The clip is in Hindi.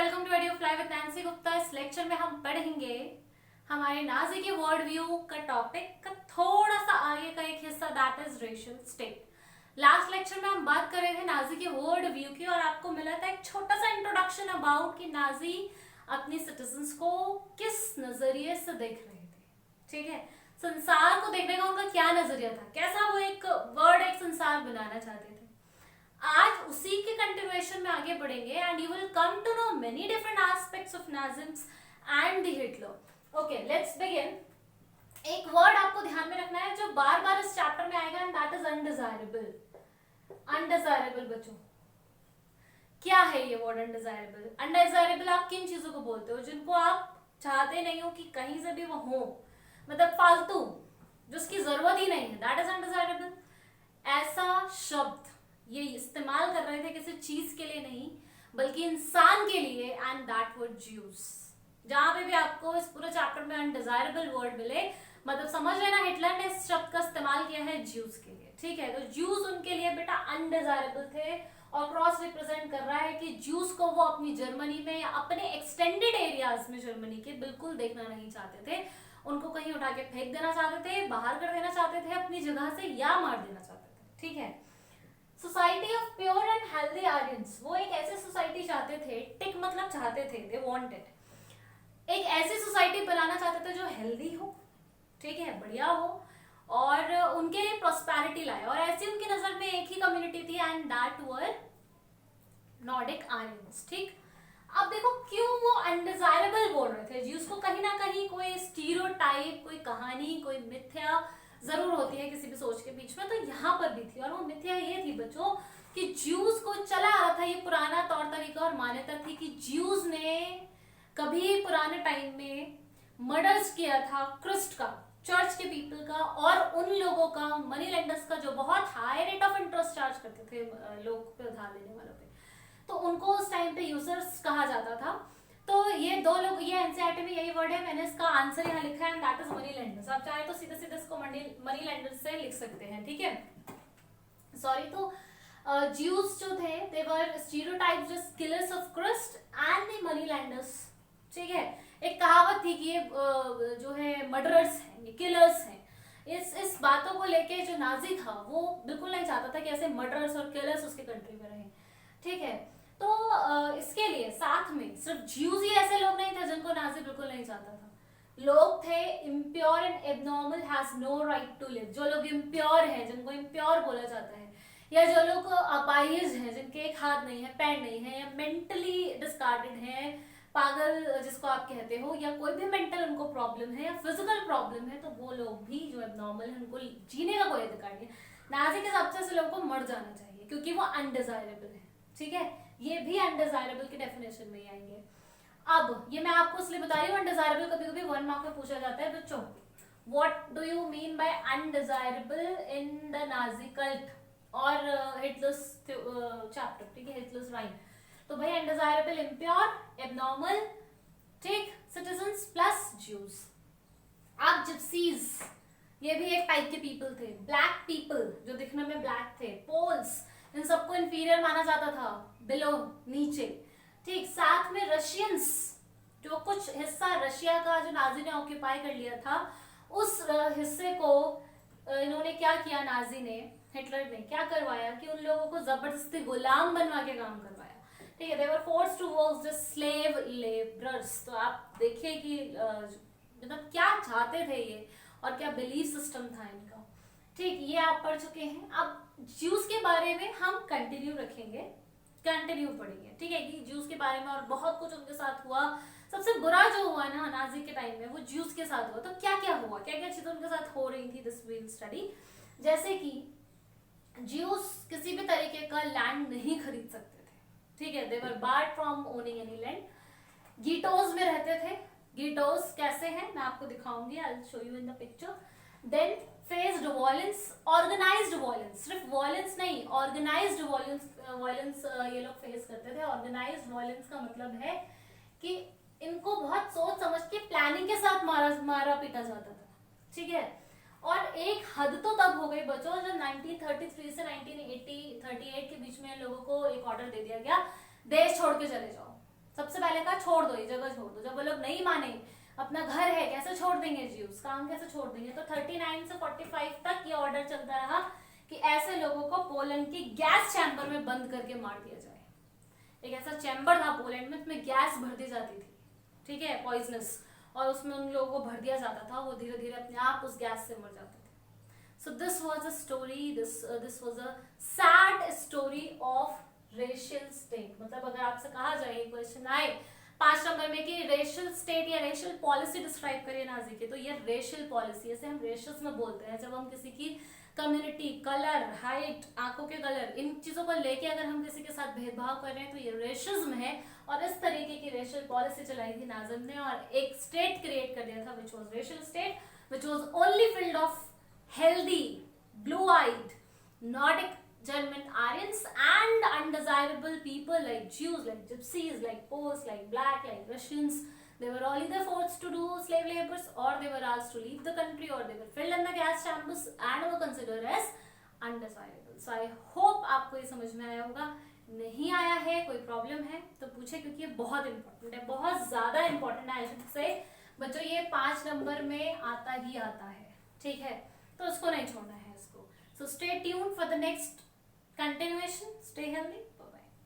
Welcome to Audio Fly with Nancy Gupta. इस लेक्चर में हम पढ़ेंगे हमारे नाजी के वर्ड व्यू का टॉपिक का थोड़ा सा आगे का एक हिस्सा, that is racial state. Last lecture में हम बात कर रहे थे नाजी के वर्ड व्यू की और आपको मिला था एक छोटा सा इंट्रोडक्शन अबाउट कि नाजी अपनी सिटीजन्स को किस नजरिए से देख रहे थे। ठीक है, संसार को देखने का उनका क्या नजरिया था, कैसा वो एक वर्ड एक संसार बनाना चाहते थे। आज उसी के कंटिन्यूएशन में आगे बढ़ेंगे and you will come to know many different aspects of Nazism and the Hitler. Okay, let's begin. एक वर्ड आपको ध्यान में रखना है जो बार बार इस चैप्टर में आएगा and that is undesirable. Undesirable बच्चों, क्या है ये वर्ड अनडिजायरेबल? अनडिजायरेबल आप किन चीजों को बोलते हो जिनको आप चाहते नहीं हो कि कहीं से भी वो हो, मतलब फालतू, जिसकी जरूरत ही नहीं है, दैट इज अनडिजायरेबल। ऐसा शब्द ये इस्तेमाल कर रहे थे किसी चीज के लिए नहीं बल्कि इंसान के लिए, एंड दैट वर्ड ज्यूज। जहां पे भी आपको इस पूरे चैप्टर में अनडिजायरेबल वर्ड मिले, मतलब समझ लेना हिटलर ने इस शब्द का इस्तेमाल किया है ज्यूज के लिए। ठीक है, तो ज्यूज उनके लिए बेटा अनडिजायरेबल थे और क्रॉस रिप्रेजेंट कर रहा है कि ज्यूज को वो अपनी जर्मनी में या अपने एक्सटेंडेड एरियाज में जर्मनी के बिल्कुल देखना नहीं चाहते थे। उनको कहीं उठा के फेंक देना चाहते थे, बाहर कर देना चाहते थे अपनी जगह से, या मार देना चाहते थे। ठीक है, society of pure and healthy Aryans, वो एक ऐसी सोसाइटी चाहते थे, टिक मतलब चाहते थे, दे वांटेड एक ऐसी सोसाइटी बनाना चाहते थे जो हेल्दी हो, ठीक है, बढ़िया हो और उनके लिए प्रॉस्पेरिटी लाए। और ऐसी उनकी नजर में एक ही कम्युनिटी थी and that were Nordic Aryans. ठीक, अब देखो क्यों वो अनडिजायरेबल बोल रहे थे। जिसको कहीं ना कहीं कोई स्टीरियोटाइप, कोई कहानी, कोई मिथ्या जरूर होती है किसी भी सोच के बीच में, तो यहाँ पर भी थी। और वो मिथ्या ये थी बच्चों कि ज्यूज को चला आ रहा था ये पुराना तौर तरीका और मान्यता थी कि ज्यूज ने कभी पुराने टाइम में मर्डर्स किया था क्रिस्ट का, चर्च के पीपल का और उन लोगों का, मनी लेंडर्स का, जो बहुत high rate of interest charge करते थे लोग पे, उधार लेने वालों पे, तो उनको उस टाइम पे यूजर्स कहा जाता था। तो ये दो लोग, ये एनसीईआरटी में यही वर्ड है, मैंने इसका आंसर यहाँ लिखा है, दैट इज मनी लेंडर्स। आप चाहे तो सीधे सीधे इसको मनी लेंडर्स से लिख सकते हैं। ठीक है, सॉरी। तो ज्यूज जो थे they were stereotypes just killers of Christ and the money lenders. ठीक है, एक कहावत थी कि ये जो है मर्डरर्स हैं, ये किलर्स हैं। इस बातों को लेके जो नाजी था वो बिल्कुल नहीं चाहता था कि ऐसे मर्डरर्स और किलर्स उसके कंट्री में रहें। ठीक है, तो इसके लिए साथ में सिर्फ ज्यूज ही ऐसे लोग नहीं थे जिनको नाजी बिल्कुल नहीं चाहता था। लोग थे impure and abnormal, has no right to live. जो लोग इम्प्योर हैं, जिनको इम्प्योर बोला जाता है, या जो लोग अपाहिज हैं, जिनके एक हाथ नहीं है, पैर नहीं है, या मेंटली डिस्कार्डेड हैं, पागल जिसको आप कहते हो, या कोई भी मेंटल उनको प्रॉब्लम है या फिजिकल प्रॉब्लम है, तो वो लोग भी जो एबनॉर्मल है उनको जीने का कोई अधिकार नहीं। नाजी के हिसाब से ऐसे लोगों को मर जाना चाहिए क्योंकि वो अनडिजायरेबल है। ठीक है, ये भी अनडिजायरेबल की डेफिनेशन में ही आएंगे। अब ये मैं आपको इसलिए बता रही हूँ, अनडिजायरेबल कभी कभी 1 मार्क में पूछा जाता है बच्चों। What do you mean by undesirable in the Nazi cult और हिटलर्स चैप्टर? ठीक है, हिटलर्स राइम। तो भाई अनडिजायरेबल इम्प्योर, एबनॉर्मल, ठीक, सिटीजन्स प्लस ज्यूज। अब जिप्सीज, ये भी एक टाइप के पीपल थे। ब्लैक पीपल जो दिखने में ब्लैक थे, पोल्स, इन सबको इंफीरियर माना जाता था, बिलो, नीचे। ठीक, साथ में रशियंस, जो कुछ हिस्सा रशिया का जो नाजी ने ऑक्यूपाई कर लिया था, उस हिस्से को इन्होंने क्या किया, नाजी ने, हिटलर ने क्या करवाया कि उन लोगों को जबरदस्ती गुलाम बनवा के काम करवाया। ठीक है, they were forced to work just slave laborers। तो आप देखिए कि मतलब क्या चाहते थे ये और क्या बिलीफ सिस्टम था इनका। ठीक, ये आप पढ़ चुके हैं। अब ज्यूज के बारे में हम कंटिन्यू रखेंगे, कंटिन्यू पढ़ेंगे। ठीक है, कि ज्यूज के बारे में और बहुत कुछ उनके साथ हुआ। सबसे बुरा जो हुआ ना नाजी के टाइम में वो ज्यूज के साथ हुआ। तो क्या क्या हुआ, क्या क्या चीजें उनके साथ हो रही थी, दिस विल स्टडी। जैसे कि ज्यूज किसी भी तरीके का लैंड नहीं खरीद सकते थे। ठीक है, they were barred from owning any land. Ghettos में रहते थे। गीटोज कैसे हैं मैं आपको दिखाऊंगी, I will show you in the picture. Then faced violence, organised violence, सिर्फ वायलेंस नहीं, ऑर्गेनाइज्ड वायलेंस ये लोग फेस करते थे। ऑर्गेनाइज्ड वायलेंस का मतलब है कि इनको बहुत सोच समझ के प्लानिंग के साथ मारा पीटा जाता था। ठीक है, और एक हद तो तब हो गई बच्चों जब 1933 से 1938 के बीच में लोगों को एक ऑर्डर दे दिया गया, देश छोड़ के चले जाओ। सबसे पहले कहा छोड़ दो, ये जगह छोड़ दो। जब वो लोग नहीं माने, अपना घर है कैसे छोड़ देंगे जीव्स, काम कैसे छोड़ देंगे, तो 39 से 45 तक ये ऑर्डर चलता रहा कि ऐसे लोगों को पोलैंड की गैस चैम्बर में बंद करके मार दिया जाए। एक ऐसा चैम्बर था पोलैंड में, उसमें गैस भर दी जाती थी, ठीक है, पॉइजनस, और उसमें उन लोगों को भर दिया जाता था, वो धीरे धीरे अपने आप उस गैस से मर जाते थे। So this was a story, this was a sad story of racial state. मतलब अगर आपसे कहा जाए, क्वेश्चन आए 5 नंबर में कि रेशियल स्टेट या रेशियल पॉलिसी डिस्क्राइब करिए नाजी की, तो ये रेशियल पॉलिसी, ऐसे हम रेशियस में बोलते हैं जब हम किसी की कम्युनिटी, कलर, हाइट, आंखों के कलर, इन चीजों को लेके अगर हम किसी के साथ भेदभाव कर रहे हैं तो ये रेशिज्म है। और इस तरीके की रेशियल पॉलिसी चलाई थी नाजिम ने और एक स्टेट क्रिएट कर दिया था which was racial state, which was only field of healthy, blue-eyed, Nordic German Aryans and undesirable people like Jews, like Gypsies, like Poles, like Black, like Russians. They were all either forced to do slave labors or they were asked to leave the country or they were filled in the gas chambers and were considered as undesirable. So I hope आपको ये समझ में आया होगा। नहीं आया है, कोई प्रॉब्लम है तो पूछे, क्योंकि ये बहुत इंपॉर्टेंट है, बहुत ज्यादा इंपॉर्टेंट है। आई शुड से बच्चों ये 5 नंबर में आता ही आता है, ठीक है, तो उसको नहीं छोड़ना है इसको। So stay tuned for the next continuation, stay healthy.